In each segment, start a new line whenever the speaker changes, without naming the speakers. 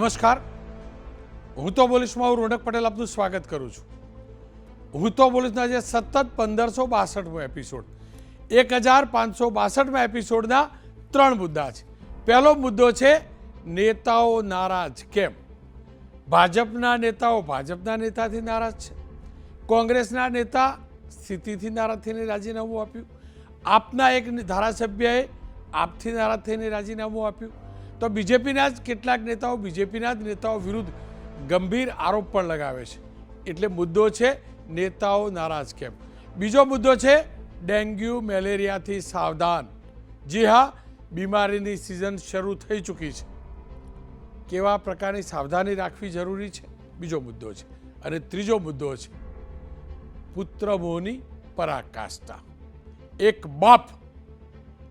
નમસ્કાર, હું તો બોલીશમાં હું રોનક પટેલ આપનું સ્વાગત કરું છું. હું તો બોલીશના જે સતત 1562મો એપિસોડ 1562મા એપિસોડના 3 મુદ્દા છે. પહેલો મુદ્દો છે નેતાઓ નારાજ કેમ. ભાજપના નેતાઓ ભાજપના નેતાથી નારાજ છે, કોંગ્રેસના નેતા સ્થિતિથી નારાજ થઈને રાજીનામું આપ્યું, આપના એક ધારાસભ્યએ આપથી નારાજ થઈને રાજીનામું આપ્યું, તો બીજેપીના જ કેટલાક નેતાઓ બીજેપીના જ નેતાઓ વિરુદ્ધ ગંભીર આરોપ પણ લગાવે છે. એટલે મુદ્દો છે નેતાઓ નારાજ કેમ. બીજો મુદ્દો છે ડેન્ગ્યુ મેલેરિયાથી સાવધાન. જી હા, બીમારીની સિઝન શરૂ થઈ ચૂકી છે, કેવા પ્રકારની સાવધાની રાખવી જરૂરી છે, બીજો મુદ્દો છે. અને ત્રીજો મુદ્દો છે પુત્ર મોહની પરાકાષ્ઠા. એક બાપ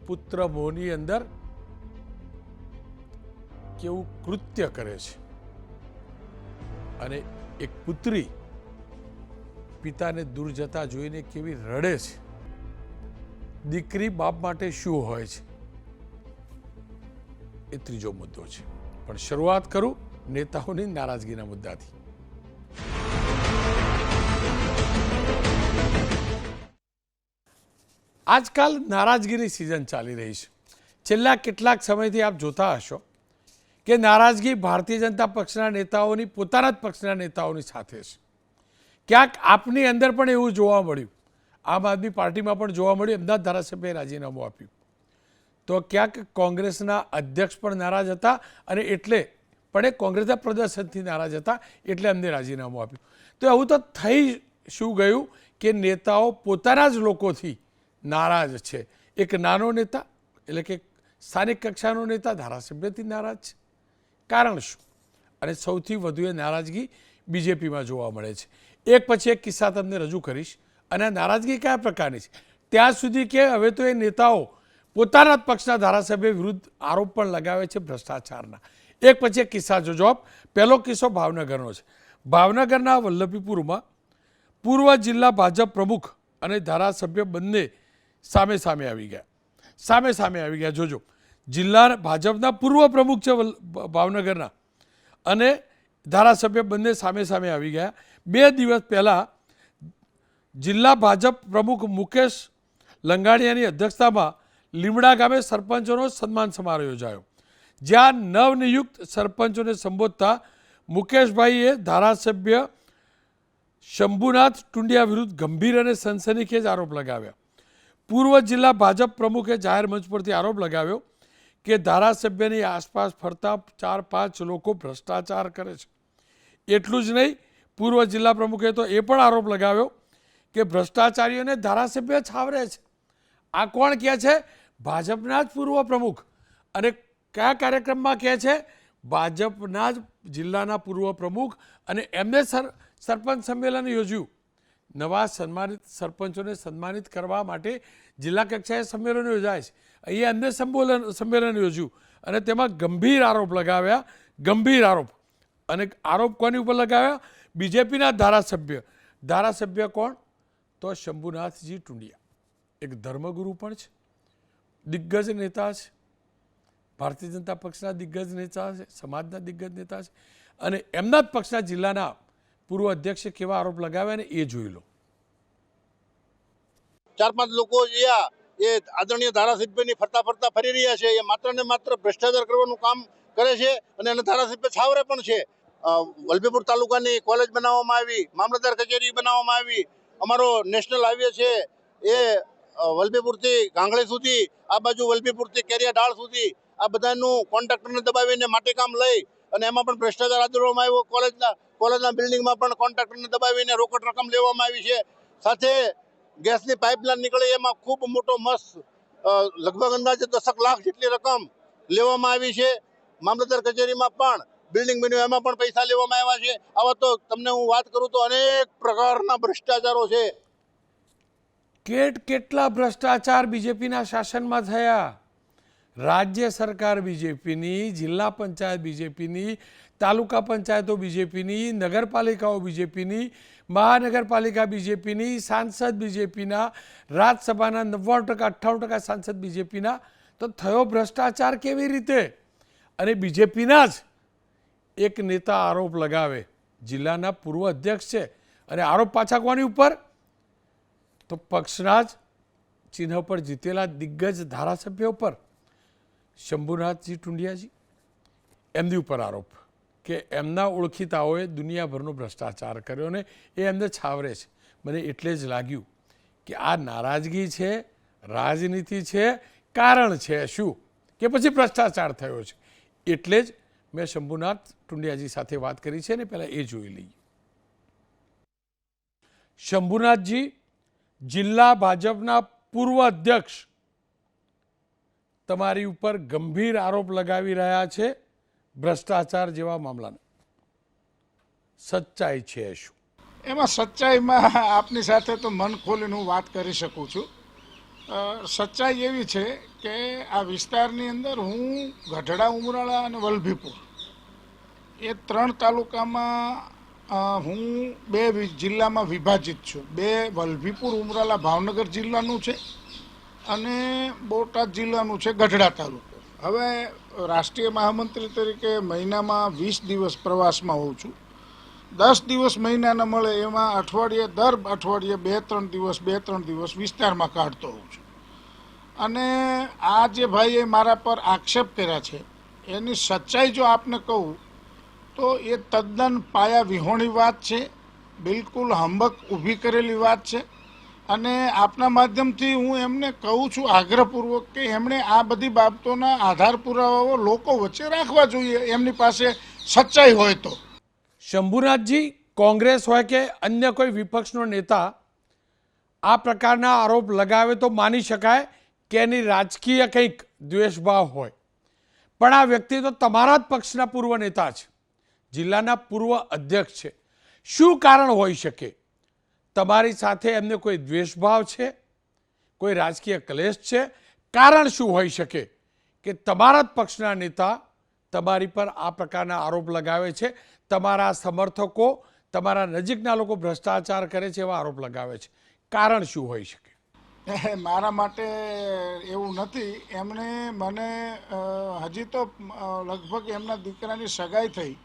પુત્ર મોહની અંદર કેવું કૃત્ય કરે છે અને એક પુત્રી પિતાને દૂર જતા જોઈને કેવી રડે છે. દીકરી બાપ માટે શું હોય છે, એ ત્રીજો મુદ્દો છે. પણ શરૂઆત કરું નેતાઓની નારાજગીના મુદ્દાથી. આજકાલ નારાજગીની સિઝન ચાલી રહી છે. છેલ્લા કેટલાક સમયથી આપ જોતા હશો કે નારાજગી ભારતીય જનતા પક્ષના નેતાઓની પોતાના જ પક્ષના નેતાઓની સાથે છે. ક્યાંક આપની અંદર પણ એવું જોવા મળ્યું, આમ આદમી પાર્ટીમાં પણ જોવા મળ્યું, એમના ધારાસભ્યએ રાજીનામું આપ્યું. તો ક્યાંક કોંગ્રેસના અધ્યક્ષ પણ નારાજ હતા અને એટલે પણ એ કોંગ્રેસના પ્રદર્શનથી નારાજ હતા, એટલે એમને રાજીનામું આપ્યું. તો એવું તો થઈ શું ગયું કે નેતાઓ પોતાના જ લોકોથી નારાજ છે. એક નાનો નેતા એટલે કે સ્થાનિક કક્ષાનો નેતા ધારાસભ્યથી નારાજ છે. કારણ શું? અને સૌથી વધુ એ નારાજગી બીજેપીમાં જોવા મળે છે. એક પછી એક કિસ્સા તમને રજૂ કરીશ. અને આ નારાજગી કયા પ્રકારની છે, ત્યાં સુધી કે હવે તો એ નેતાઓ પોતાના જ પક્ષના ધારાસભ્ય વિરુદ્ધ આરોપ પણ લગાવે છે ભ્રષ્ટાચારના. એક પછી એક કિસ્સા જોજો આપ. પહેલો કિસ્સો ભાવનગરનો છે. ભાવનગરના વલ્લભીપુરમાં પૂર્વ જિલ્લા ભાજપ પ્રમુખ અને ધારાસભ્ય બંને સામે સામે આવી ગયા. જોજો, જિલ્લા ભાજપના પૂર્વ પ્રમુખ છે ભાવનગરના અને ધારાસભ્ય બંને સામે સામે આવી ગયા. 2 દિવસ પહેલાં જિલ્લા ભાજપ પ્રમુખ મુકેશ લંગાડિયાની અધ્યક્ષતામાં લીમડા ગામે સરપંચોનો સન્માન સમારોહ યોજાયો. જ્યાં નવનિયુક્ત સરપંચોને સંબોધતા મુકેશભાઈએ ધારાસભ્ય શંભુનાથ ટુંડિયા વિરુદ્ધ ગંભીર અને સનસનીખેજ આરોપ લગાવ્યા. પૂર્વ જિલ્લા ભાજપ પ્રમુખે જાહેર મંચ પરથી આરોપ લગાવ્યો કે ધારાસભ્યની આસપાસ ફરતા 4-5 લોકો ભ્રષ્ટાચાર કરે છે. એટલું જ નહીં, પૂર્વ જિલ્લા પ્રમુખે તો એ પણ આરોપ લગાવ્યો કે ભ્રષ્ટાચારીઓને ધારાસભ્ય છાવરે છે. આ કોણ કહે છે? ભાજપના જ પૂર્વ પ્રમુખ. અને કયા કાર્યક્રમમાં કહે છે? ભાજપના જ જિલ્લાના પૂર્વ પ્રમુખ. અને એમને સરપંચ સંમેલન યોજ્યું. નવા સન્માનિત સરપંચોને સન્માનિત કરવા માટે જિલ્લા કક્ષાએ સંમેલનો યોજાય છે. અહીંયા એમને સંમેલન યોજ્યું અને તેમાં ગંભીર આરોપ લગાવ્યા. ગંભીર આરોપ. અને આરોપ કોની ઉપર લગાવ્યા? બીજેપીના ધારાસભ્ય કોણ? તો શંભુનાથજી ટુંડિયા. એક ધર્મગુરુ પણ છે, દિગ્ગજ નેતા છે, ભારતીય જનતા પક્ષના દિગ્ગજ નેતા છે, સમાજના દિગ્ગજ નેતા છે. અને એમના જ પક્ષના જિલ્લાના પૂર્વ અધ્યક્ષે કેવા આરોપ લગાવ્યા ને એ જોઈ લો.
4-5 લોકો એ આદરણીય ધારાસભ્યની ફરતા ફરી રહ્યા છે. એ માત્ર ને માત્ર ભ્રષ્ટાચાર કરવાનું કામ કરે છે અને એને ધારાસભ્ય છાવરે પણ છે. વલભીપુર તાલુકાની કોલેજ બનાવવામાં આવી, મામલતદાર કચેરી બનાવવામાં આવી. અમારો નેશનલ હાઈવે છે એ વલભીપુરથી ગાંગળી સુધી, આ બાજુ વલભીપુરથી કેરિયા ઢાળ સુધી આ બધાનું કોન્ટ્રાક્ટરને દબાવીને માટીકામ લઈ અને એમાં પણ ભ્રષ્ટાચાર આદરવામાં આવ્યો. કોલેજના બિલ્ડિંગમાં પણ કોન્ટ્રાક્ટરને દબાવીને રોકડ રકમ લેવામાં આવી છે. સાથે ગેસની પાઇપલાઇન નીકળી, એમાં ખૂબ મોટો મસ્ત લગભગ અંદાજે 10 લાખ જેટલી રકમ લેવામાં આવી છે. મામલતદાર કચેરીમાં પણ બિલ્ડિંગ બન્યું, એમાં પણ પૈસા લેવામાં આવ્યા છે. આવા તો તમને હું વાત કરું તો અનેક પ્રકારના ભ્રષ્ટાચારો છે.
કેટલા ભ્રષ્ટાચાર બીજેપીના શાસનમાં થયા. રાજ્ય સરકાર બીજેપીની, જિલ્લા પંચાયત બીજેપીની, તાલુકા પંચાયતો બીજેપીની, નગરપાલિકાઓ બીજેપીની, મહાનગરપાલિકા બીજેપીની, સાંસદ બીજેપીના, રાજ્યસભાના 99% સાંસદ બીજેપીના. તો થયો ભ્રષ્ટાચાર કેવી રીતે? અને બીજેપીના જ એક નેતા આરોપ લગાવે જિલ્લાના પૂર્વ અધ્યક્ષ છે અને આરોપ પાછા કોની ઉપર, તો પક્ષના જ ચિહ્ન પર જીતેલા દિગ્ગજ ધારાસભ્ય ઉપર, શંભુનાથજી ટુંડિયાજી, એમની ઉપર આરોપ કે એમના ઓળખીતાઓએ દુનિયાભરનો ભ્રષ્ટાચાર કર્યો ને એ એમને છાવરે છે. મને એટલે જ લાગ્યું કે આ નારાજગી છે, રાજનીતિ છે, કારણ છે શું કે પછી ભ્રષ્ટાચાર થયો છે. એટલે જ મેં શંભુનાથ ટુંડિયાજી સાથે વાત કરી છે ને પહેલાં એ જોઈ લઈએ. શંભુનાથજી જિલ્લા ભાજપના પૂર્વ અધ્યક્ષ તમારી ઉપર ગંભીર આરોપ લગાવી રહ્યા છે ભ્રષ્ટાચાર જેવા મામલાને, સચ્ચાઈ છે શું?
એમાં સચ્ચાઈમાં આપની સાથે તો મન ખોલીને હું વાત કરી શકું છું. સચ્ચાઈ એવી છે કે આ વિસ્તારની અંદર હું ગઢડા, ઉમરાળા અને વલભીપુર એ 3 તાલુકામાં હું 2 જિલ્લામાં વિભાજિત છું. 2 વલભીપુર, ઉમરાળા ભાવનગર જિલ્લાનું છે અને બોટાદ જિલ્લાનું છે ગઢડા તાલુકો. હવે રાષ્ટ્રીય મહામંત્રી તરીકે મહિનામાં 20 દિવસ પ્રવાસમાં હોઉં છું. 10 દિવસ મહિનાના મળે એમાં દર અઠવાડિયે 2-3 દિવસ વિસ્તારમાં કાઢતો હોઉં છું. અને આ જે ભાઈએ મારા પર આક્ષેપ કર્યા છે એની સચ્ચાઈ જો આપને કહું તો એ તદ્દન પાયા વિહોણી વાત છે, બિલકુલ હંબક ઊભી કરેલી વાત છે. અને આપના માધ્યમથી હું એમને કહું છું આગ્રહપૂર્વક કે એમણે આ બધી બાબતોના આધાર પુરાવાઓ લોકો વચ્ચે રાખવા જોઈએ, એમની પાસે સચ્ચાઈ હોય તો.
શંભુનાથજી, કોંગ્રેસ હોય કે અન્ય કોઈ વિપક્ષનો નેતા આ પ્રકારના આરોપ લગાવે તો માની શકાય કે એની રાજકીય કંઈક દ્વેષભાવ હોય, પણ આ વ્યક્તિ તો તમારા જ પક્ષના પૂર્વ નેતા છે, જિલ્લાના પૂર્વ અધ્યક્ષ છે. શું કારણ હોઈ શકે? તમારી સાથે એમને કોઈ દ્વેષભાવ છે, કોઈ રાજકીય ક્લેશ છે? કારણ શું હોઈ શકે કે તમારા જ પક્ષના નેતા તમારી પર આ પ્રકારના આરોપ લગાવે છે, તમારા સમર્થકો, તમારા નજીકના લોકો ભ્રષ્ટાચાર કરે છે એવા આરોપ લગાવે છે? કારણ શું હોઈ શકે?
મારા માટે એવું નથી. એમણે મને હજી તો લગભગ એમના દીકરાની સગાઈ થઈ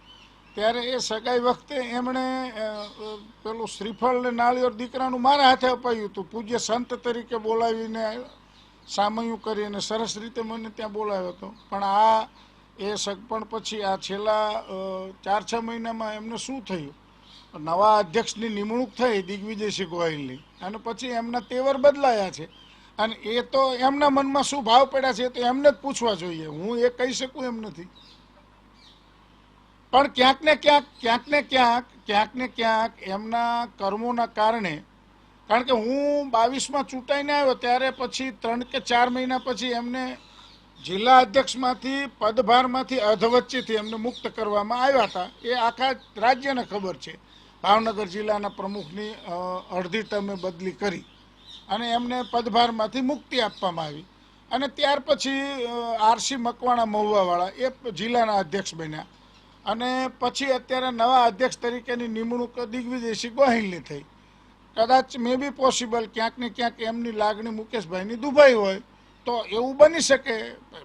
ત્યારે એ સગાઈ વખતે એમણે પેલું શ્રીફળ ને નાળિયેર દીકરાનું મારા હાથે અપાયું હતું. પૂજ્ય સંત તરીકે બોલાવીને સામયું કરીને સરસ રીતે મને ત્યાં બોલાવ્યો હતો. પણ આ એ સગપણ પછી આ છેલ્લા 4-6 મહિનામાં એમને શું થયું, નવા અધ્યક્ષની નિમણૂક થઈ દિગ્વિજયસિંહ ગોહિલની, અને પછી એમના તેવર બદલાયા છે. અને એ તો એમના મનમાં શું ભાવ પડ્યા છે તો એમને જ પૂછવા જોઈએ, હું એ કહી શકું એમ નથી. પણ ક્યાંક ને ક્યાંક એમના કર્મોના કારણે, કારણ કે હું 22માં ચૂંટાઈને આવ્યો ત્યારે પછી 3 કે 4 મહિના પછી એમને જિલ્લા અધ્યક્ષમાંથી પદભારમાંથી અધવચ્ચેથી એમને મુક્ત કરવામાં આવ્યા હતા. એ આખા રાજ્યને ખબર છે. ભાવનગર જિલ્લાના પ્રમુખની અડધી ટર્મે બદલી કરી અને એમને પદભારમાંથી મુક્તિ આપવામાં આવી. અને ત્યાર પછી આરસી મકવાણા મહુવાવાળા એ જિલ્લાના અધ્યક્ષ બન્યા. અને પછી અત્યારે નવા અધ્યક્ષ તરીકેની નિમણૂક દિગ્વિજયસિંહ ગોહિલની થઈ. કદાચ મે બી પોસિબલ ક્યાંક ને ક્યાંક એમની લાગણી મુકેશભાઈની દુભાઈ હોય તો એવું બની શકે.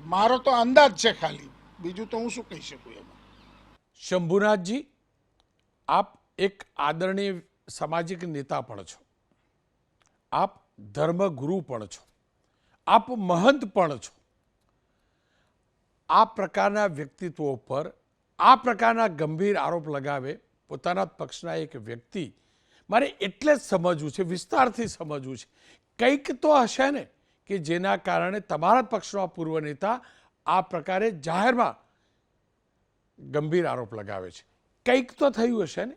મારો તો અંદાજ છે ખાલી, બીજું તો હું શું કહી શકું એમાં.
શંભુનાથજી, આપ એક આદરણીય સામાજિક નેતા પણ છો, આપ ધર્મગુરુ પણ છો, આપ મહંત પણ છો. આ પ્રકારના વ્યક્તિત્વો પર આ પ્રકારના ગંભીર આરોપ લગાવે પોતાના પક્ષના એક વ્યક્તિ, મારે એટલે જ સમજવું છે, વિસ્તારથી સમજવું છે, કંઈક તો હશે ને કે જેના કારણે તમારા પક્ષનો આ પૂર્વ નેતા આ પ્રકારે જાહેરમાં ગંભીર આરોપ લગાવે છે. કંઈક તો થયું હશે ને?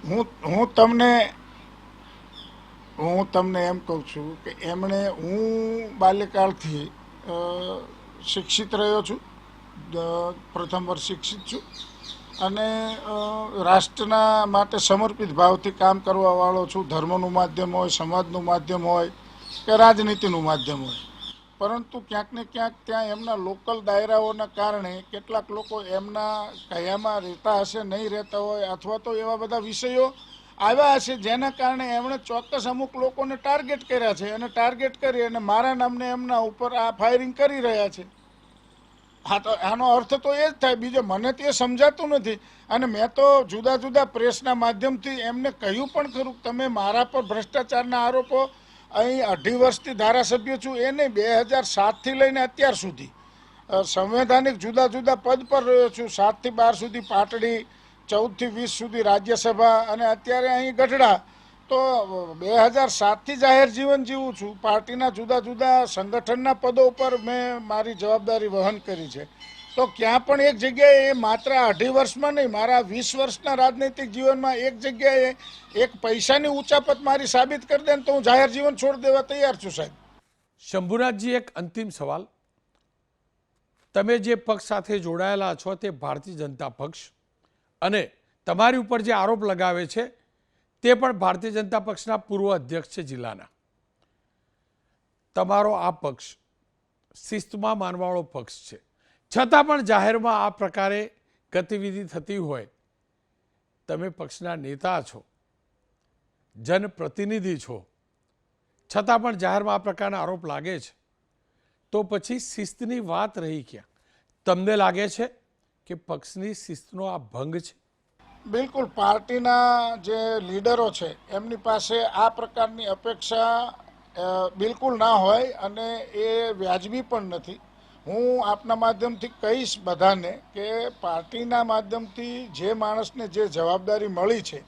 હું તમને એમ કહું છું કે હું બાલ્યકાળથી શિક્ષિત રહ્યો છું, પ્રથમ વર્ષ શિક્ષિત છું અને રાષ્ટ્રના માટે સમર્પિત ભાવથી કામ કરવાવાળો છું. ધર્મનું માધ્યમ હોય, સમાજનું માધ્યમ હોય કે રાજનીતિનું માધ્યમ હોય, પરંતુ ક્યાંક ને ક્યાંક ત્યાં એમના લોકલ દાયરાઓના કારણે કેટલાક લોકો એમના કયામાં રહેતા હશે, નહીં રહેતા હોય, અથવા તો એવા બધા વિષયો આવ્યા હશે જેના કારણે એમણે ચોક્કસ અમુક લોકોને ટાર્ગેટ કર્યા છે અને ટાર્ગેટ કરી અને મારા નામને એમના ઉપર આ ફાયરિંગ કરી રહ્યા છે. હા, તો આનો અર્થ તો એ જ થાય, બીજો મને તો એ સમજાતું નથી. અને મેં તો જુદા જુદા પ્રેસના માધ્યમથી એમને કહ્યું પણ ખરું, તમે મારા પર ભ્રષ્ટાચારના આરોપો, અહીં 2.5 વર્ષથી ધારાસભ્ય છું એ નહીં, 2007થી લઈને અત્યાર સુધી સંવૈધાનિક જુદા જુદા પદ પર રહ્યો છું. 7થી 12 સુધી પાટડી, 14થી 20 સુધી રાજ્યસભા, અને અત્યારે અહીં ગઢડા. તો 2007થી જાહેર જીવન જીવું છું. પાર્ટીના જુદા જુદા સંગઠનના પદો ઉપર મેં મારી જવાબદારી વહન કરી છે. તો ક્યાં પણ એક જગ્યાએ, એ માત્ર 2.5 વર્ષમાં નહીં, મારા 20 વર્ષના રાજનૈતિક જીવનમાં એક જગ્યાએ એક પૈસાની ઉચાપત મારી સાબિત કરી દે ને તો હું જાહેર જીવન છોડી દેવા તૈયાર છું સાહેબ.
શંભુનાથજી, એક અંતિમ સવાલ. તમે જે પક્ષ સાથે જોડાયેલા છો તે ભારતીય જનતા પક્ષ, અને તમારી ઉપર જે આરોપ લગાવે છે તે પણ ભારતીય જનતા પક્ષના પૂર્વ અધ્યક્ષ છે જિલ્લાના. તમારો આ પક્ષ શિસ્તમાં માનવાવાળો પક્ષ છે, છતાં પણ જાહેરમાં આ પ્રકારે ગતિવિધિ થતી હોય, તમે પક્ષના નેતા છો, જનપ્રતિનિધિ છો, છતાં પણ જાહેરમાં આ પ્રકારના આરોપ લાગે છે, તો પછી શિસ્તની વાત રહી ક્યાં? તમને લાગે છે કે પક્ષની શિસ્તનો આ ભંગ છે?
બિલકુલ, પાર્ટીના જે લીડરો છે એમની પાસે આ પ્રકારની અપેક્ષા બિલકુલ ના હોય, અને એ વ્યાજબી પણ નથી. હું આપના માધ્યમથી કહીશ બધાને કે પાર્ટીના માધ્યમથી જે માણસને જે જવાબદારી મળી છે,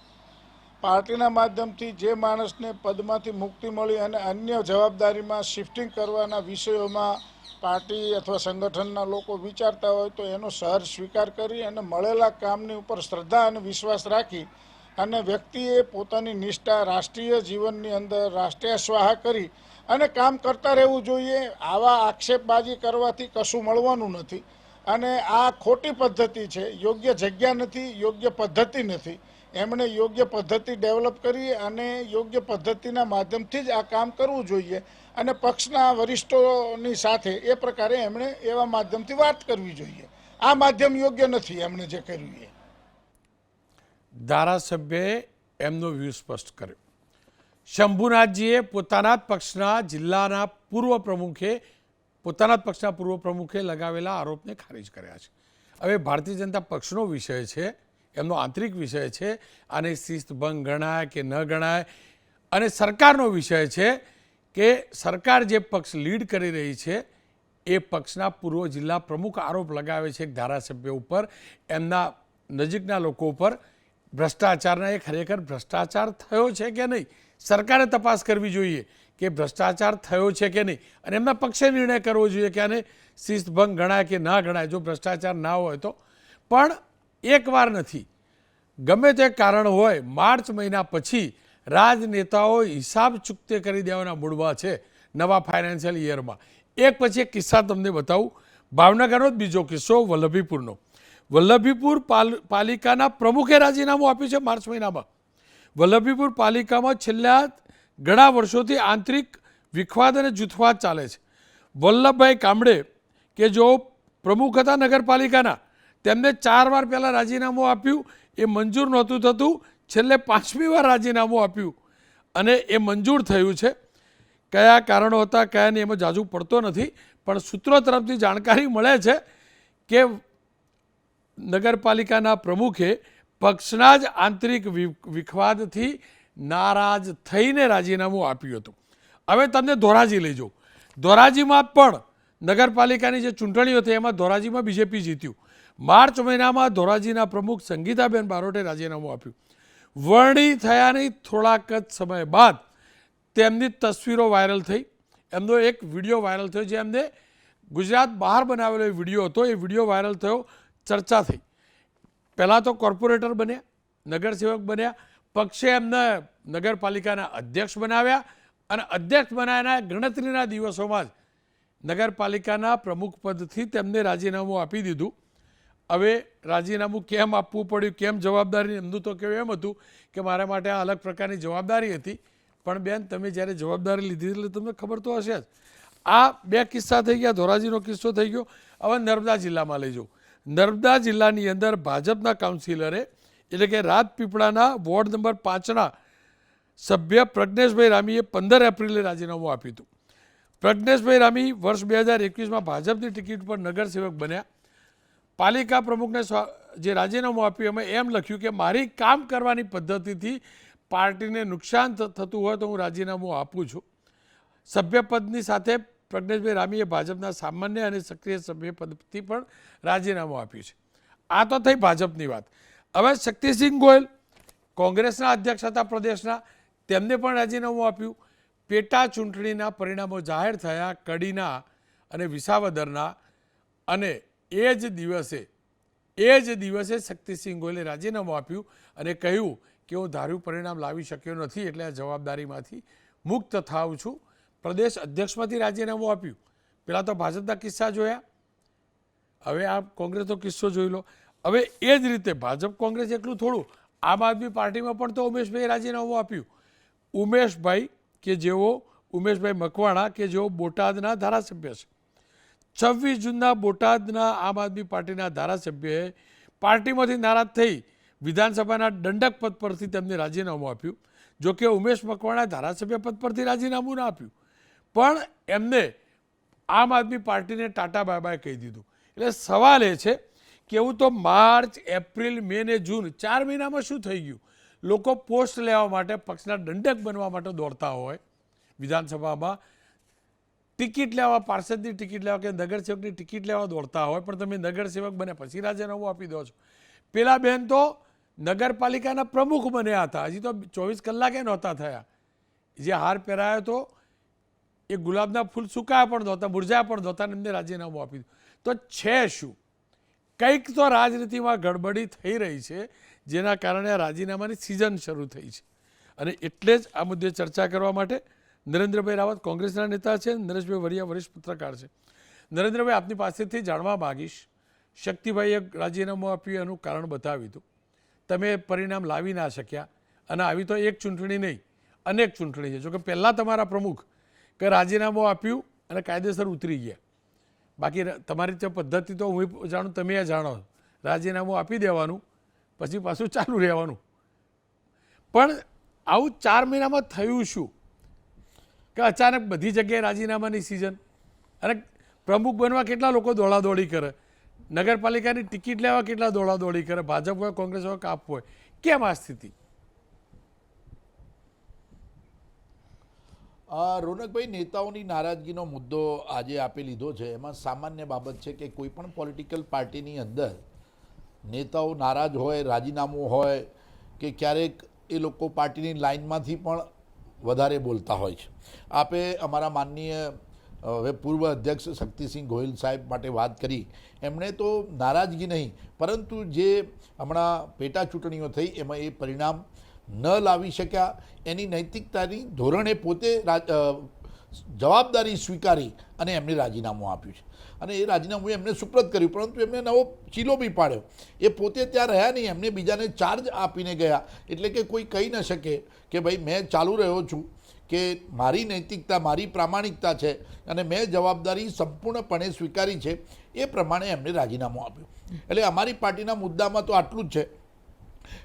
પાર્ટીના માધ્યમથી જે માણસને પદમાંથી મુક્તિ મળી અને અન્ય જવાબદારીમાં શિફ્ટિંગ કરવાના વિષયોમાં પાર્ટી અથવા સંગઠનના લોકો વિચારતા હોય તો એનો સહજ સ્વીકાર કરી અને મળેલા કામની ઉપર શ્રદ્ધા અને વિશ્વાસ રાખી અને વ્યક્તિએ પોતાની નિષ્ઠા રાષ્ટ્રીય જીવનની અંદર રાષ્ટ્રીય સ્વાહા કરી અને કામ કરતા રહેવું જોઈએ. આવા આક્ષેપબાજી કરવાથી કશું મળવાનું નથી, અને આ ખોટી પદ્ધતિ છે, યોગ્ય જગ્યા નથી, યોગ્ય પદ્ધતિ નથી. એમણે યોગ્ય પદ્ધતિ ડેવલપ કરી અને યોગ્ય પદ્ધતિના માધ્યમથી જ આ કામ કરવું જોઈએ, અને પક્ષના વરિષ્ઠોની સાથે એ પ્રકારે એમણે એવા માધ્યમથી વાત કરવી જોઈએ. આ માધ્યમ યોગ્ય નથી એમણે જે કર્યું એ.
ધારાસભ્યએ એમનો વ્યૂ સ્પષ્ટ કર્યો. શંભુનાથજીએ પોતાના જ પક્ષના જિલ્લાના પૂર્વ પ્રમુખે લગાવેલા આરોપને ખારીજ કર્યા છે. હવે ભારતીય જનતા પક્ષનો વિષય છે, એમનો આંતરિક વિષય છે, આને શિસ્તભંગ ગણાય કે ન ગણાય, અને સરકારનો વિષય છે કે સરકાર જે પક્ષ લીડ કરી રહી છે એ પક્ષના પૂર્વ જિલ્લા પ્રમુખ આરોપ લગાવે છે એક ધારાસભ્ય ઉપર, એમના નજીકના લોકો ઉપર ભ્રષ્ટાચારના. એ ખરેખર ભ્રષ્ટાચાર થયો છે કે નહીં? સરકારે તપાસ કરવી જોઈએ કે ભ્રષ્ટાચાર થયો છે કે નહીં, અને એમના પક્ષે નિર્ણય કરવો જોઈએ કે આને શિસ્તભંગ ગણાય કે ના ગણાય. જો ભ્રષ્ટાચાર ના હોય તો પણ એકવાર નથી, ગમે તે કારણ હોય, માર્ચ મહિના પછી રાજનેતાઓ હિસાબ ચૂકતે કરી દેવાના મૂડમાં છે નવા ફાઇનાન્શિયલ યરમાં. એક પછી એક કિસ્સા તમને બતાવું. ભાવનગરનો જ બીજો કિસ્સો, વલ્લભીપુરનો. વલ્લભીપુર પાલિકાના પ્રમુખે રાજીનામું આપ્યું છે માર્ચ મહિનામાં. વલ્લભીપુર પાલિકામાં છેલ્લા ઘણા વર્ષોથી આંતરિક વિખવાદ અને જૂથવાદ ચાલે છે. વલ્લભભાઈ કામડે કે જો પ્રમુખ હતા નગરપાલિકાના, તેમને 4 વાર પહેલાં રાજીનામું આપ્યું, એ મંજૂર નહોતું થતું, છેલ્લે 5મી વાર રાજીનામું આપ્યું અને એ મંજૂર થયું છે. કયા કારણો હતા કયા નહીં એમાં જાજુ પડતો નથી, પણ સૂત્રો તરફથી જાણકારી મળે છે કે નગરપાલિકાના પ્રમુખે પક્ષના જ આંતરિક વિખવાદથી નારાજ થઈને રાજીનામું આપ્યું હતું. હવે તમને ધોરાજી લઈ જાઉં. ધોરાજીમાં પણ નગરપાલિકાની જે ચૂંટણીઓ હતી એમાં ધોરાજીમાં બીજેપી જીત્યું. માર્ચ મહિનામાં ધોરાજીના પ્રમુખ સંગીતાબેન બારોટે રાજીનામું આપ્યું. વરણી થયાની થોડાક જ સમય બાદ તેમની તસવીરો વાયરલ થઈ, એમનો એક વિડીયો વાયરલ થયો, જે એમને ગુજરાત બહાર બનાવેલો વિડીયો હતો. એ વિડીયો વાયરલ થયો, ચર્ચા થઈ. પહેલાં તો કોર્પોરેટર બન્યા, નગરસેવક બન્યા, પક્ષે એમને નગરપાલિકાના અધ્યક્ષ બનાવ્યા, અને અધ્યક્ષ બનાવ્યાના ગણતરીના દિવસોમાં જ નગરપાલિકાના પ્રમુખ પદથી તેમને રાજીનામું આપી દીધું. હવે રાજીનામું કેમ આપવું પડ્યું, કેમ જવાબદારી, એમનું તો કહેવું એમ હતું કે મારા માટે આ અલગ પ્રકારની જવાબદારી હતી. પણ બેન, તમે જ્યારે જવાબદારી લીધી એટલે તમને ખબર તો હશે જ. આ 2 કિસ્સા થઈ ગયા, ધોરાજીનો કિસ્સો થઈ ગયો. હવે નર્મદા જિલ્લામાં લઈ જાઉં. નર્મદા જિલ્લાની અંદર ભાજપના કાઉન્સિલરે, એટલે કે રાજપીપળાના વોર્ડ નંબર 5ના સભ્ય પ્રજ્ઞેશભાઈ રામીએ 15 એપ્રિલે રાજીનામું આપ્યું હતું. પ્રજ્ઞેશભાઈ રામી વર્ષ 2021માં ભાજપની ટિકિટ પર નગરસેવક બન્યા. પાલિકા પ્રમુખને જે રાજીનામું આપ્યું એમાં એમ લખ્યું કે મારી કામ કરવાની પદ્ધતિથી પાર્ટીને નુકસાન થતું હોય તો હું રાજીનામું આપું છું. સભ્યપદની સાથે પ્રજ્ઞેશભાઈ રામીએ ભાજપના સામાન્ય અને સક્રિય સભ્યપદથી પણ રાજીનામું આપ્યું છે. આ તો થઈ ભાજપની વાત. હવે શક્તિસિંહ ગોયલ કોંગ્રેસના અધ્યક્ષ હતા પ્રદેશના, તેમને પણ રાજીનામું આપ્યું. પેટા ચૂંટણીના પરિણામો જાહેર થયા કડીના અને વિસાવદરના, અને એ જ દિવસે શક્તિસિંહ ગોયલે રાજીનામું આપ્યું અને કહ્યું કે હું ધાર્યું પરિણામ લાવી શક્યો નથી, એટલે આ જવાબદારીમાંથી મુક્ત થાઉં છું. પ્રદેશ અધ્યક્ષમાંથી રાજીનામું આપ્યું. પહેલાં તો ભાજપના કિસ્સા જોયા, હવે આ કોંગ્રેસનો કિસ્સો જોઈ લો. હવે એ જ રીતે ભાજપ કોંગ્રેસ એટલું થોડું, આમ આદમી પાર્ટીમાં પણ તો ઉમેશભાઈએ રાજીનામું આપ્યું. ઉમેશભાઈ મકવાણા કે જેઓ બોટાદના ધારાસભ્ય છે. 26 જૂનના બોટાદના આમ આદમી પાર્ટીના ધારાસભ્યએ પાર્ટીમાંથી નારાજ થઈ વિધાનસભાના દંડક પદ પરથી તેમને રાજીનામું આપ્યું. જોકે ઉમેશ મકવાણા ધારાસભ્ય પદ પરથી રાજીનામું ના આપ્યું, પણ એમને આમ આદમી પાર્ટીને ટાટા બાય બાય કહી દીધું. એટલે સવાલ એ છે કે એવું તો માર્ચ, એપ્રિલ, મે ને જૂન 4 મહિનામાં શું થઈ ગયું? લોકો પોસ્ટ લેવા માટે, પક્ષના દંડક બનવા માટે દોડતા હોય, વિધાનસભામાં ટિકિટ લેવા, પાર્ષદની ટિકિટ લેવા કે નગરસેવકની ટિકિટ લેવા દોડતા હોય, પણ તમે નગરસેવક બને પછી રાજીનામું આપી દો છો. પેલા બેન તો નગરપાલિકાના પ્રમુખ બન્યા હતા, હજી તો 24 કલાકે નહોતા થયા. જે હાર પહેરાયો હતો એ ગુલાબના ફૂલ સુકાયા પણ નહોતા, મુરઝાયા પણ નહોતા, એમને રાજીનામું આપી દીધું. તો છે શું? કંઈક તો રાજનીતિમાં ગડબડી થઈ રહી છે, જેના કારણે રાજીનામાની સિઝન શરૂ થઈ છે. અને એટલે જ આ મુદ્દે ચર્ચા કરવા માટે નરેન્દ્રભાઈ રાવત કોંગ્રેસના નેતા છે, નરેશભાઈ વરિયા વરિષ્ઠ પત્રકાર છે. નરેન્દ્રભાઈ, આપની પાસેથી જાણવા માગીશ, શક્તિભાઈએ રાજીનામું આપ્યું એનું કારણ બતાવ્યું હતું, તમે પરિણામ લાવી ના શક્યા, અને આવી તો એક ચૂંટણી નહીં, અનેક ચૂંટણી છે. જોકે પહેલાં તમારા પ્રમુખ કે રાજીનામું આપ્યું અને કાયદેસર ઉતરી ગયા. બાકી તમારી તે પદ્ધતિ તો હું જાણું, તમે જાણો, રાજીનામું આપી દેવાનું પછી પાછું ચાલુ રહેવાનું. પણ આવું 4 મહિનામાં થયું શું કે અચાનક બધી જગ્યાએ રાજીનામાની સિઝન? અને પ્રમુખ બનવા કેટલા લોકો દોડાદોડી કરે, નગરપાલિકાની ટિકિટ લેવા કેટલા દોડાદોડી કરે, ભાજપ હોય, કોંગ્રેસ હોય, કાપ હોય. કેમ આ સ્થિતિ?
રોનકભાઈ, નેતાઓની નારાજગીનો મુદ્દો આજે આપી લીધો છે. એમાં સામાન્ય બાબત છે કે કોઈ પણ પોલિટિકલ પાર્ટીની અંદર નેતાઓ નારાજ હોય, રાજીનામું હોય કે ક્યારેક એ લોકો પાર્ટીની લાઇનમાંથી પણ વધારે બોલતા હોય છે. આપે અમારા માનનીય હવે પૂર્વ અધ્યક્ષ શક્તિસિંહ ગોહિલ સાહેબ માટે વાત કરી. એમણે તો નારાજગી નહીં, પરંતુ જે હમણાં પેટા ચૂંટણીઓ થઈ એમાં એ પરિણામ ન લાવી શક્યા, એની નૈતિકતાની ધોરણે પોતે જવાબદારી સ્વીકારી અને એમને રાજીનામું આપ્યું છે. અને એ રાજીનામું એમને સુપ્રત કર્યું, પરંતુ એમને નવો ચીલો બી પાડ્યો. એ પોતે ત્યાં રહ્યા નહીં, એમને બીજાને ચાર્જ આપીને ગયા. એટલે કે કોઈ કહી ન શકે કે ભાઈ મેં ચાલુ રહ્યો છું, કે મારી નૈતિકતા, મારી પ્રામાણિકતા છે અને મેં જવાબદારી સંપૂર્ણપણે સ્વીકારી છે. એ પ્રમાણે એમને રાજીનામું આપ્યું. એટલે અમારી પાર્ટીના મુદ્દામાં તો આટલું જ છે.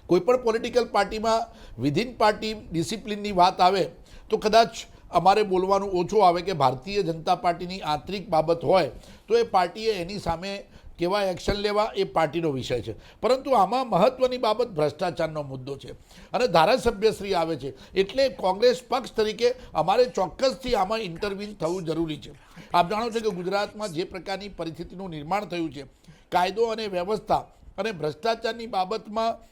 કોઈપણ પોલિટિકલ પાર્ટીમાં વિધિન પાર્ટી ડિસિપ્લિનની વાત આવે તો કદાચ અમારે બોલવાનું ઓછું આવે કે ભારતીય જનતા પાર્ટીની આંતરિક બાબત હોય તો એ પાર્ટીએ એની સામે કેવા એક્શન લેવા એ પાર્ટીનો વિષય છે. પરંતુ આમાં મહત્ત્વની બાબત ભ્રષ્ટાચારનો મુદ્દો છે અને ધારાસભ્યશ્રી આવે છે. એટલે કોંગ્રેસ પક્ષ તરીકે અમારે ચોક્કસથી આમાં ઇન્ટરવ્યૂ થવું જરૂરી છે. આપ જાણો છો કે ગુજરાતમાં જે પ્રકારની પરિસ્થિતિનું નિર્માણ થયું છે, કાયદો અને વ્યવસ્થા અને ભ્રષ્ટાચારની બાબતમાં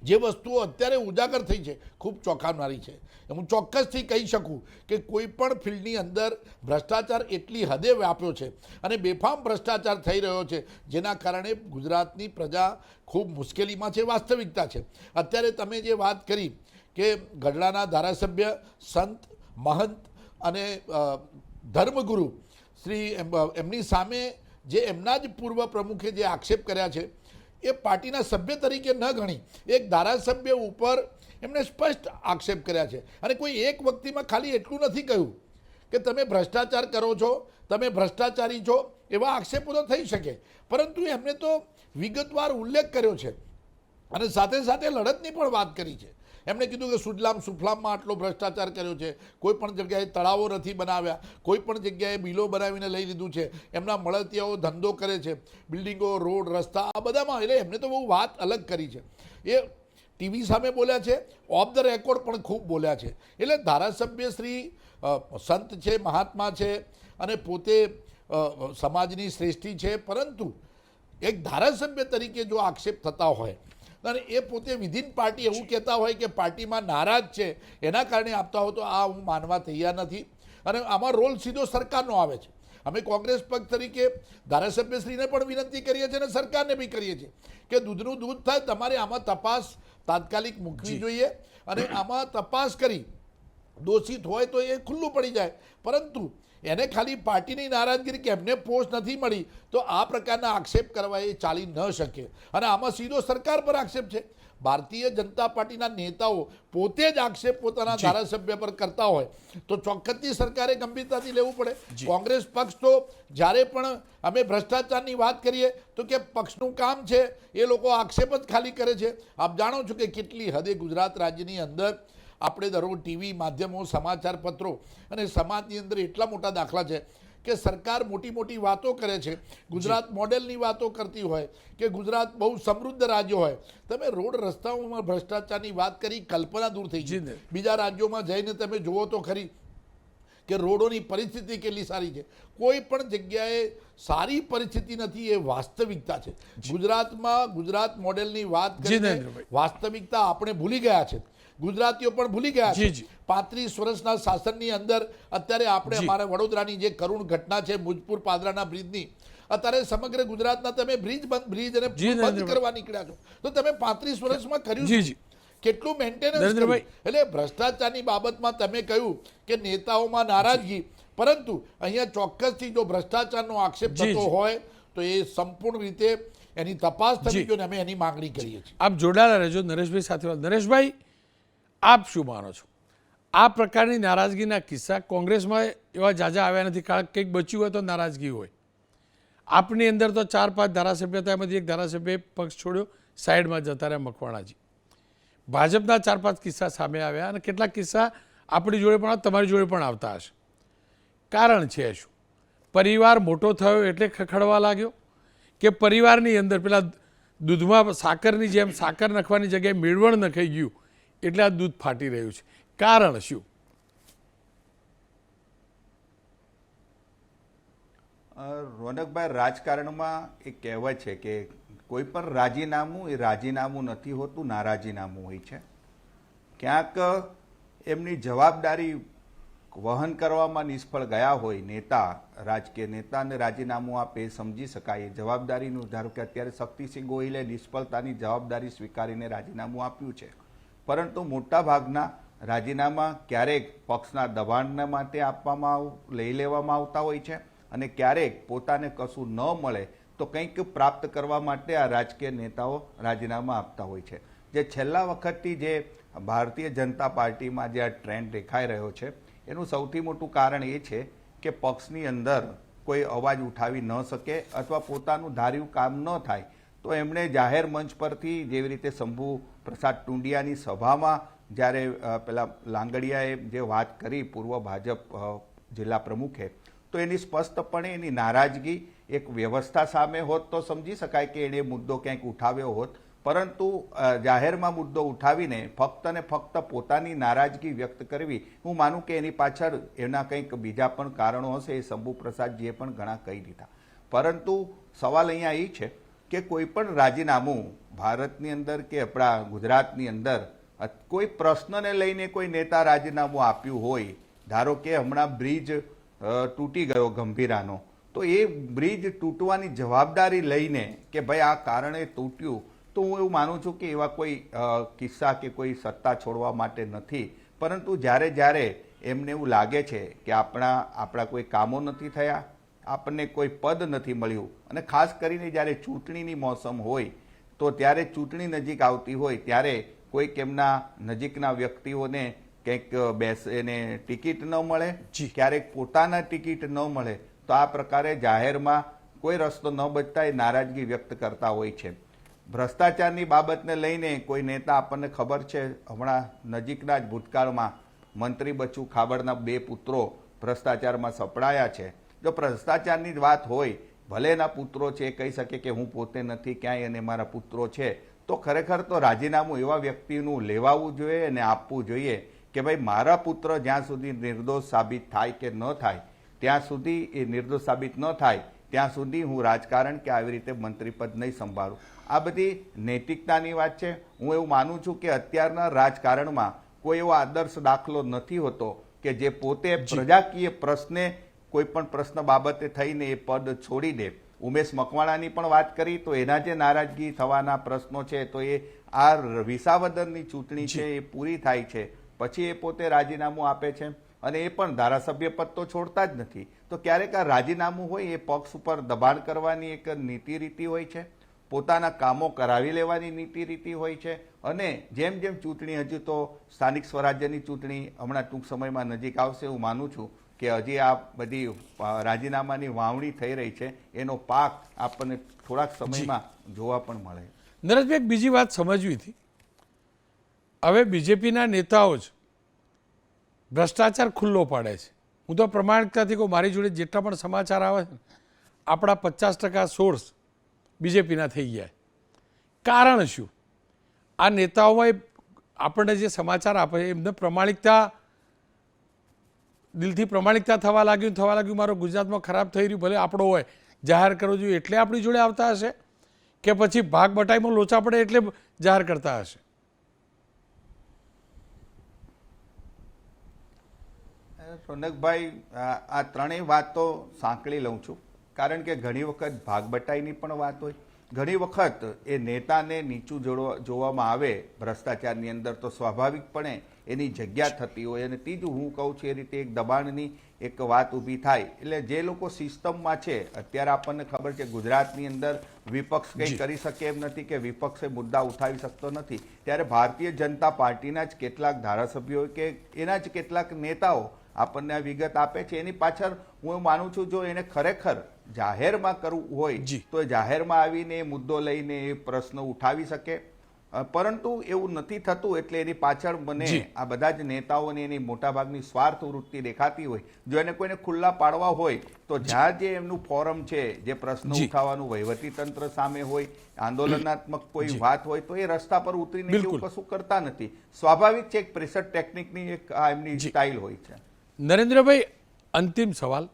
જે વસ્તુઓ અત્યારે ઉજાગર થઈ છે ખૂબ ચોંકાવનારી છે. હું ચોક્કસથી કહી શકું કે કોઈ પણ ફિલ્ડની અંદર ભ્રષ્ટાચાર એટલી હદે વ્યાપ્યો છે અને બેફામ ભ્રષ્ટાચાર થઈ રહ્યો છે, જેના કારણે ગુજરાતની પ્રજા ખૂબ મુશ્કેલીમાં છે. વાસ્તવિકતા છે. અત્યારે તમે જે વાત કરી કે ગઢડાના ધારાસભ્ય, સંત, મહંત અને ધર્મગુરુ શ્રી એમની સામે જે એમના જ પૂર્વ પ્રમુખે જે આક્ષેપ કર્યા છે એ પાર્ટીના સભ્ય તરીકે ન ગણી એક ધારાસભ્ય ઉપર એમણે સ્પષ્ટ આક્ષેપ કર્યા છે. અને કોઈ એક વ્યક્તિમાં ખાલી એટલું નથી કહ્યું કે તમે ભ્રષ્ટાચાર કરો છો, તમે ભ્રષ્ટાચારી છો, એવા આક્ષેપો તો થઈ શકે, પરંતુ એમને તો વિગતવાર ઉલ્લેખ કર્યો છે અને સાથે સાથે લડતની પણ વાત કરી છે એમણે કીધું કે સુજલામ સુફલામમાં આટલો ભ્રષ્ટાચાર કર્યો છે, કોઈ પણ જગ્યાએ તળાવો નથી બનાવ્યા, કોઈ પણ જગ્યાએ બિલો બનાવીને લઈ લીધું છે, એમના મળતિયાઓ ધંધો કરે છે, બિલ્ડિંગો, રોડ, રસ્તા, આ બધામાં. એટલે એમને તો બહુ વાત અલગ કરી છે. એ ટીવી સામે બોલ્યા છે, ઓફ ધ રેકોર્ડ પણ ખૂબ બોલ્યા છે. એટલે ધારાસભ્ય શ્રી સંત છે, મહાત્મા છે અને પોતે સમાજની શ્રેષ્ઠી છે, પરંતુ એક ધારાસભ્ય તરીકે જો આક્ષેપ થતા હોય અને એ પોતે વિધિન પાર્ટી એવું કહેતા હોય કે પાર્ટીમાં નારાજ છે એના કારણે આપતા હોય, તો આ હું માનવા તૈયાર નથી. અને આમાં રોલ સીધો સરકારનો આવે છે. અમે કોંગ્રેસ પક્ષ તરીકે ધારાસભ્યશ્રીને પણ વિનંતી કરીએ છીએ અને સરકારને બી કરીએ છીએ કે દૂધનું દૂધ થાય, તમારે આમાં તપાસ તાત્કાલિક મૂકવી જોઈએ અને આમાં તપાસ કરી દોષિત હોય તો એ ખુલ્લું પડી જાય. પરંતુ એને ખાલી પાર્ટીની નારાજગી કે એમને પોસ્ટ નથી મળી તો આ પ્રકારના આક્ષેપ કરવા એ ચાલી ન શકે. અને આમાં સીધો સરકાર પર આક્ષેપ છે. ભારતીય જનતા પાર્ટીના નેતાઓ પોતે જ આક્ષેપ પોતાના ધારાસભ્ય પર કરતા હોય તો ચોક્કસથી સરકારે ગંભીરતાથી લેવું પડે. કોંગ્રેસ પક્ષ તો જ્યારે પણ અમે ભ્રષ્ટાચારની વાત કરીએ તો કે પક્ષનું કામ છે, એ લોકો આક્ષેપ જ ખાલી કરે છે. આપ જાણો છો કે કેટલી હદે ગુજરાત રાજ્યની અંદર આપણે દરરોજ ટીવી માધ્યમો, સમાચાર પત્રો અને સમાજની અંદર એટલા મોટા દાખલા છે કે સરકાર મોટી મોટી વાતો કરે છે, ગુજરાત મોડેલની વાતો કરતી હોય કે ગુજરાત બહુ સમૃદ્ધ રાજ્ય હોય. તમે રોડ રસ્તાઓમાં ભ્રષ્ટાચારની વાત કરી, કલ્પના દૂર થઈ ગઈ. બીજા રાજ્યોમાં જઈને તમે જુઓ તો ખરી કે રોડોની પરિસ્થિતિ કેટલી સારી છે. કોઈ પણ જગ્યાએ સારી પરિસ્થિતિ નથી, એ વાસ્તવિકતા છે. ગુજરાતમાં ગુજરાત મોડેલની વાત કરીને વાસ્તવિકતા આપણે ભૂલી ગયા છે. ગુજરાતીઓ પણ ભૂલી ગયા છે. 35 વર્ષના શાસનની અંદર અત્યારે આપણે અમારા વડોદરાની જે કરુણ ઘટના છે મુજપુર પાદરાના બ્રિજની, અત્યારે સમગ્ર ગુજરાતના તમે બ્રિજ અને બંધ કરવા નીકળ્યા છો, તો તમે 35 વર્ષમાં કર્યું કેટલું મેન્ટેનન્સ કર્યું? એટલે ભ્રષ્ટાચારની બાબતમાં તમે કહ્યું કે નેતાઓમાં નારાજગી, પરંતુ અહીંયા ચોક્કસથી જો ભ્રષ્ટાચારનો આક્ષેપ થતો હોય તો એ સંપૂર્ણ રીતે એની તપાસ થવી જોઈએ. અમે એની માંગણી કરીએ છીએ.
આપ જોડાયેલા રહેજો નરેશભાઈ સાથે. નરેશભાઈ, આપ શું માનો છો? આ પ્રકારની નારાજગીના કિસ્સા કોંગ્રેસમાં એવા જાજા આવ્યા નથી, કારણ કંઈક બચ્યું હોય તો નારાજગી હોય. આપની અંદર તો 4-5 ધારાસભ્ય હતા, એમાંથી એક ધારાસભ્યએ પક્ષ છોડ્યો, સાઈડમાં જતા રહ્યા મકવાણાજી. ભાજપના 4-5 કિસ્સા સામે આવ્યા અને કેટલાક કિસ્સા આપણી જોડે પણ તમારી જોડે પણ આવતા હશે. કારણ છે શું? પરિવાર મોટો થયો એટલે ખખડવા લાગ્યો કે પરિવારની અંદર પેલા દૂધમાં સાકરની જેમ સાકર નાખવાની જગ્યાએ મેળવણ નખાઈ ગયું એટલે આ દૂધ ફાટી રહ્યું છે? કારણ શું?
રોનકભાઈ, રાજકારણમાં એક કહેવત છે કે કોઈ પણ રાજીનામું એ રાજીનામું નથી હોતું, નારાજીનામું હોય છે. ક્યાંક એમની જવાબદારી વહન કરવામાં નિષ્ફળ ગયા હોય નેતા, રાજકીય નેતાને રાજીનામું આપે એ સમજી શકાય. જવાબદારીનું, ધારો કે અત્યારે શક્તિસિંહ ગોહિલે નિષ્ફળતાની જવાબદારી સ્વીકારીને રાજીનામું આપ્યું છે, પરંતુ મોટા ભાગના રાજીનામા ક્યારેક પક્ષના દબાણના માટે લઈ લેવામાં આવતા હોય છે અને ક્યારેક પોતાને કશું ન મળે તો કંઈક પ્રાપ્ત કરવા માટે આ રાજકીય નેતાઓ રાજીનામા આપતા હોય છે. જે છેલ્લા વખતથી જે ભારતીય જનતા પાર્ટીમાં જે આ ટ્રેન્ડ દેખાઈ રહ્યો છે એનું સૌથી મોટું કારણ એ છે કે પક્ષની અંદર કોઈ અવાજ ઉઠાવી ન શકે અથવા પોતાનું ધાર્યું કામ ન થાય તો એમણે જાહેર મંચ પરથી, જેવી રીતે શંભુ પ્રસાદ ટુંડિયાની સભામાં જ્યારે પેલા લાંગડિયાએ જે વાત કરી, પૂર્વ ભાજપ જિલ્લા પ્રમુખે, તો એની સ્પષ્ટપણે એની નારાજગી એક વ્યવસ્થા સામે હોત તો સમજી શકાય કે એણે મુદ્દો ક્યાંક ઉઠાવ્યો હોત, પરંતુ જાહેરમાં મુદ્દો ઉઠાવીને ફક્ત ને ફક્ત પોતાની નારાજગી વ્યક્ત કરવી, હું માનું કે એની પાછળ એના કંઈક બીજા પણ કારણો હશે. એ શંભુ પ્રસાદજીએ પણ ઘણા કહી દીધા. પરંતુ સવાલ અહીંયા એ છે કે કોઈ પણ રાજીનામું ભારતની અંદર કે આપણા ગુજરાતની અંદર કોઈ પ્રશ્નને લઈને કોઈ નેતા રાજીનામું આપ્યું હોય, ધારો કે હમણાં બ્રિજ તૂટી ગયો ગંભીરાનો, તો એ બ્રિજ તૂટવાની જવાબદારી લઈને કે ભાઈ આ કારણે તૂટ્યું, તો હું એવું માનું છું કે એવા કોઈ કિસ્સા કે કોઈ સત્તા છોડવા માટે નથી, પરંતુ જ્યારે એમને એવું લાગે છે કે આપણા કોઈ કામો નથી થયા, આપણને કોઈ પદ નથી મળ્યું, અને ખાસ કરીને જ્યારે ચૂંટણીની મોસમ હોય તો ત્યારે ચૂંટણી નજીક આવતી હોય ત્યારે કોઈક એમના નજીકના વ્યક્તિઓને કંઈક બેસીને ટિકિટ ન મળે, ક્યારેક પોતાના ટિકિટ ન મળે, તો આ પ્રકારે જાહેરમાં કોઈ રસ્તો ન બચતા એ નારાજગી વ્યક્ત કરતા હોય છે. ભ્રષ્ટાચારની બાબતને લઈને કોઈ નેતા આપણને ખબર છે હમણાં નજીકના જ ભૂતકાળમાં મંત્રી બચુ ખાબડના 2 પુત્રો ભ્રષ્ટાચારમાં સપડાયા છે. જો ભ્રષ્ટાચારની જ વાત હોય, ભલે એના પુત્રો છે, કહી શકે કે હું પોતે નથી ક્યાંય અને મારા પુત્રો છે, તો ખરેખર તો રાજીનામું એવા વ્યક્તિનું લેવાવું જોઈએ અને આપવું જોઈએ કે ભાઈ મારા પુત્ર જ્યાં સુધી નિર્દોષ સાબિત થાય કે ન થાય ત્યાં સુધી, એ નિર્દોષ સાબિત ન થાય ત્યાં સુધી હું રાજકારણ કે આવી રીતે મંત્રીપદ નહીં સંભાળું. આ બધી નૈતિકતાની વાત છે. હું એવું માનું છું કે અત્યારના રાજકારણમાં કોઈ એવો આદર્શ દાખલો નથી હોતો કે જે પોતે પ્રજાકીય પ્રશ્ને કોઈ પણ પ્રશ્ન બાબતે થઈને એ પદ છોડી દે. ઉમેશ મકવાણાની પણ વાત કરી તો એના જે નારાજગી થવાના પ્રશ્નો છે તો એ આ વિસાવદરની ચૂંટણી છે એ પૂરી થાય છે પછી એ પોતે રાજીનામું આપે છે અને એ પણ ધારાસભ્ય પદ તો છોડતા જ નથી. તો ક્યારેક આ રાજીનામું હોય એ પક્ષ ઉપર દબાણ કરવાની એક નીતિ રીતિ હોય છે, પોતાના કામો કરાવી લેવાની નીતિ રીતિ હોય છે અને જેમ જેમ ચૂંટણી, હજુ તો સ્થાનિક સ્વરાજ્યની ચૂંટણી હમણાં ટૂંક સમયમાં નજીક આવશે, હું માનું છું કે હજી આ બધી રાજીનામાની વાવણી થઈ રહી છે એનો પાક આપણને થોડાક સમયમાં જોવા પણ મળે.
નરેશભાઈ, એક બીજી વાત સમજવી હતી. હવે બીજેપીના નેતાઓ જ ભ્રષ્ટાચાર ખુલ્લો પાડે છે. હું તો પ્રમાણિકતાથી કહું, મારી જોડે જેટલા પણ સમાચાર આવે છે આપણા 50% સોર્સ બીજેપીના થઈ ગયા. કારણ શું? આ નેતાઓમાં આપણને જે સમાચાર આપે છે એમને પ્રમાણિકતા, દિલથી પ્રમાણિકતા થવા લાગ્યું મારો ગુજરાતમાં ખરાબ થઈ રહ્યું, ભલે આપણો હોય, જાહેર કરવો જોઈએ એટલે આપણી જોડે આવતા હશે કે પછી ભાગ બટાઈમાં લોચા પડે એટલે જાહેર કરતા હશે?
રોનકભાઈ, આ ત્રણેય વાત તો સાંકળી લઉં છું, કારણ કે ઘણી વખત ભાગબટાઈની પણ વાત હોય, ઘણી વખત એ નેતાને નીચું જોવામાં આવે ભ્રષ્ટાચારની અંદર તો સ્વાભાવિકપણે એની જગ્યા થતી હોય અને ત્રીજું હું કહું છું એ રીતે એક દબાણની એક વાત ઊભી થાય. એટલે જે લોકો સિસ્ટમમાં છે, અત્યારે આપણને ખબર છે ગુજરાતની અંદર વિપક્ષ કંઈ કરી શકે એમ નથી કે વિપક્ષે મુદ્દા ઉઠાવી શકતો નથી, ત્યારે ભારતીય જનતા પાર્ટીના જ કેટલાક ધારાસભ્યો કે એના જ કેટલાક નેતાઓ આપણને આ વિગત આપે છે. એની પાછળ હું એવું માનું છું જો એને ખરેખર જાહેરમાં કરવું હોય તો એ જાહેરમાં આવીને એ મુદ્દો લઈને એ પ્રશ્ન ઉઠાવી શકે, પરંતુ એવું નથી થતું. એટલે એની પાછળ મને આ બધા જ નેતાઓને એની મોટાભાગની સ્વાર્થ વૃત્તિ દેખાતી હોય. જો એને કોઈને ખુલ્લા પાડવા હોય તો જ્યાં જે એમનું ફોરમ છે, જે પ્રશ્ન ઉઠાવવાનું વહીવટી તંત્ર સામે હોય, આંદોલનાત્મક કોઈ વાત હોય તો એ રસ્તા પર ઉતરીને એવું કશું કરતા નથી. સ્વાભાવિક છે, એક પ્રેશર ટેકનિકની એક આ એમની સ્ટાઇલ હોય છે.
નરેન્દ્રભાઈ, અંતિમ સવાલ.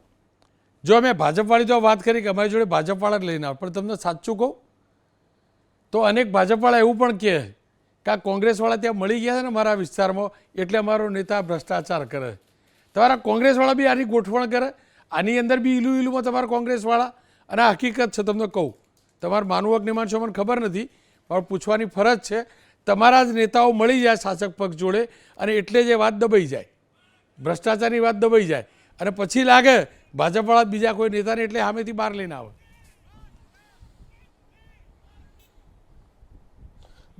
જો અમે ભાજપવાળી તો વાત કરી કે અમારી જોડે ભાજપવાળા જ લઈને આવે, પણ તમને સાચું કહું તો અનેક ભાજપવાળા એવું પણ કહે કે આ કોંગ્રેસવાળા ત્યાં મળી ગયા છે ને મારા વિસ્તારમાં એટલે અમારો નેતા ભ્રષ્ટાચાર કરે. તમારા કોંગ્રેસવાળા બી આની ગોઠવણ કરે, આની અંદર બી ઈલુમાં તમારા કોંગ્રેસવાળા. અને આ હકીકત છે, તમને કહું, તમારે માનવું કે નહીં માનશો મને ખબર નથી, પણ પૂછવાની ફરજ છે. તમારા જ નેતાઓ મળી જાય શાસક પક્ષ જોડે અને એટલે જ એ વાત દબાઈ જાય, ભ્રષ્ટાચારની વાત દબાઈ જાય અને પછી લાગે ભાજપવાળા બીજા કોઈ નેતાને એટલે સામેથી બહાર લઈને આવે.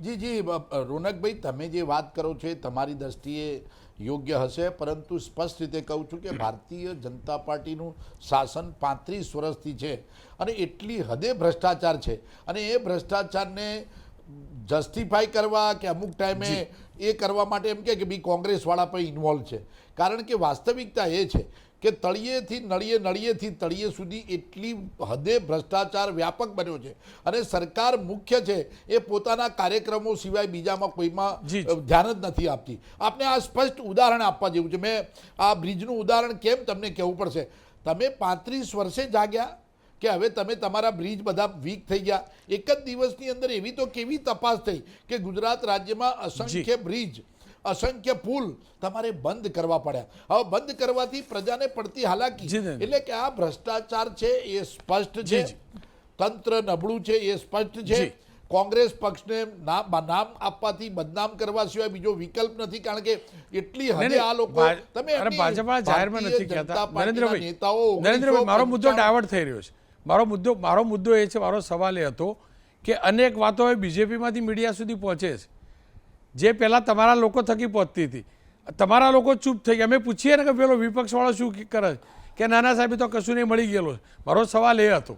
જી રોનકભાઈ, તમે જે વાત કરો છો એ તમારી દ્રષ્ટિએ યોગ્ય હશે, પરંતુ સ્પષ્ટ રીતે કહું છું કે ભારતીય જનતા પાર્ટીનું શાસન 35 વર્ષથી છે અને એટલી હદે ભ્રષ્ટાચાર છે અને એ ભ્રષ્ટાચારને જસ્ટિફાઈ કરવા કે અમુક ટાઈમે એ કરવા માટે એમ કે ભાઈ કોંગ્રેસવાળા પણ ઇન્વોલ્વ છે. કારણ કે વાસ્તવિકતા એ છે કે તળિયેથી નળિયે, નળિયેથી તળિયે સુધી એટલી હદે ભ્રષ્ટાચાર વ્યાપક બન્યો છે અને સરકાર મુખ્ય છે એ પોતાના કાર્યક્રમો સિવાય બીજામાં કોઈમાં ધ્યાન જ નથી આપતી. આપને આ સ્પષ્ટ ઉદાહરણ આપવા જેવું છે. મેં આ બ્રિજનું ઉદાહરણ કેમ તમને કહેવું પડશે, તમે 35 વર્ષે જાગ્યા કે હવે તમે તમારા બ્રિજ બધા વીક થઈ ગયા. એક જ દિવસની અંદર એવી તો કેવી તપાસ થઈ કે ગુજરાત રાજ્યમાં અસંખ્ય બ્રિજ, અસંખ્ય પુલ તમારે બંધ કરવા પડ્યા. હવે બંધ કરવાથી પ્રજાને પડતી હાલાકી. એટલે કે આ ભ્રષ્ટાચાર છે એ સ્પષ્ટ છે, તંત્ર નબળું છે એ સ્પષ્ટ છે. કોંગ્રેસ પક્ષને નામ આપવાથી બદનામ કરવા સિવાય બીજો વિકલ્પ નથી, કારણ કે એટલી હદે આ લોકો તમે
ભાજપા જાહેરમાં નથી કહેતા. નરેન્દ્રભાઈ, મારો મુદ્દો ડાયવર્ટ થઈ રહ્યો છે. મારો મુદ્દો એ છે, મારો સવાલ એ હતો કે અનેક વાતો હવે બીજેપીમાંથી મીડિયા સુધી પહોંચે છે જે પહેલાં તમારા લોકો થકી પહોંચતી હતી. તમારા લોકો ચૂપ થઈ ગયા. અમે પૂછીએ ને કે પેલો વિપક્ષવાળો શું કરે કે નાના સાહેબ તો કશું નહીં મળી ગયેલો. મારો સવાલ એ હતો.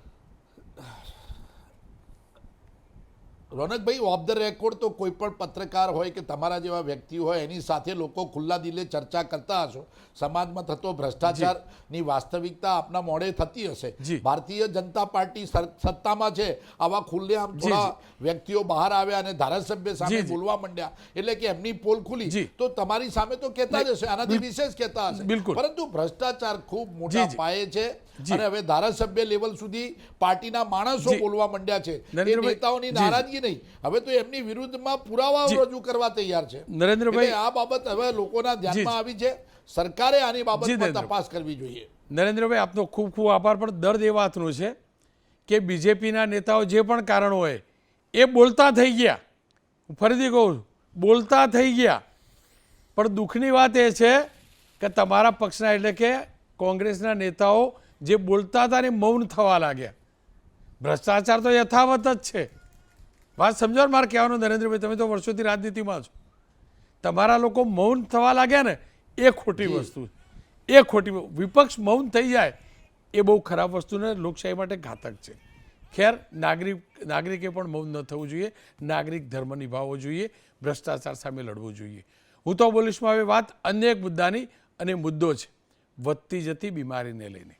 રોનકભાઈ, ઓફ ધ રેકોર્ડ તો કોઈ પણ પત્રકાર હોય કે તમારા જેવા વ્યક્તિ હોય એની સાથે લોકો ખુલ્લા દિલે ચર્ચા કરતા હશો. સમાજમાં થતો ભ્રષ્ટાચારની વાસ્તવિકતા આપના મોડે થતી હશે.
જી.
ભારતીય જનતા પાર્ટી સત્તામાં છે, આવા ખુલ્લેઆમ થોડા વ્યક્તિઓ બહાર આવ્યા અને ધારાસભ્ય સામે
જી.
બોલવા માંડ્યા એટલે કે એમની પોલ ખુલી,
જી.
તો તમારી સામે તો કહેતા જ હશે, આનાથી વિશેષ કહેતા હશે.
બિલકુલ.
પરંતુ ભ્રષ્ટાચાર ખૂબ મોટા
જી.
પાયે છે
જી.
અને હવે ધારાસભ્ય લેવલ સુધી પાર્ટીના માણસો
જી.
બોલવા માંડ્યા છે. એ
નરેન્દ્રભાઈ,
નેતાઓની
જી.
નારાજગી નહીં, હવે તો એમની વિરુદ્ધમાં પુરાવાઓ
જી.
રજૂ કરવા તૈયાર છે.
નરેન્દ્રભાઈ,
એટલે આ બાબત હવે લોકોના ધ્યાનમાં
જી.
આવી છે. સરકારે આની
જી,
બાબતમાં
નરેન્દ્રભાઈ.
તપાસ કરવી જોઈએ.
નરેન્દ્રભાઈ, આપનો ખૂબ ખૂબ આભાર. પણ દર્દ એ વાતનું છે કે બીજેપીના નેતાઓ જે પણ કારણ હોય એ બોલતા થઈ ગયા. હું ફરીથી કહું છું, બોલતા થઈ ગયા. પણ દુઃખની વાત એ છે કે તમારા પક્ષના એટલે કે કોંગ્રેસના નેતાઓ જે બોલતા હતા ને મૌન થવા લાગ્યા. ભ્રષ્ટાચાર તો યથાવત જ છે. વાત સમજો મારે કહેવાનું નરેન્દ્રભાઈ, તમે તો વર્ષોથી રાજનીતિમાં છો. તમારા લોકો મૌન થવા લાગ્યા ને એ ખોટી વસ્તુ, એ ખોટી. વિપક્ષ મૌન થઈ જાય એ બહુ ખરાબ વસ્તુ ને લોકશાહી માટે ઘાતક છે. ખેર, નાગરિકે પણ મૌન ન થવું જોઈએ. નાગરિક ધર્મ નિભાવવો જોઈએ, ભ્રષ્ટાચાર સામે લડવું જોઈએ. હું તો બોલીશમાં હવે વાત અન્ય એક મુદ્દાની, અને મુદ્દો છે વધતી જતી બીમારીને લઈને.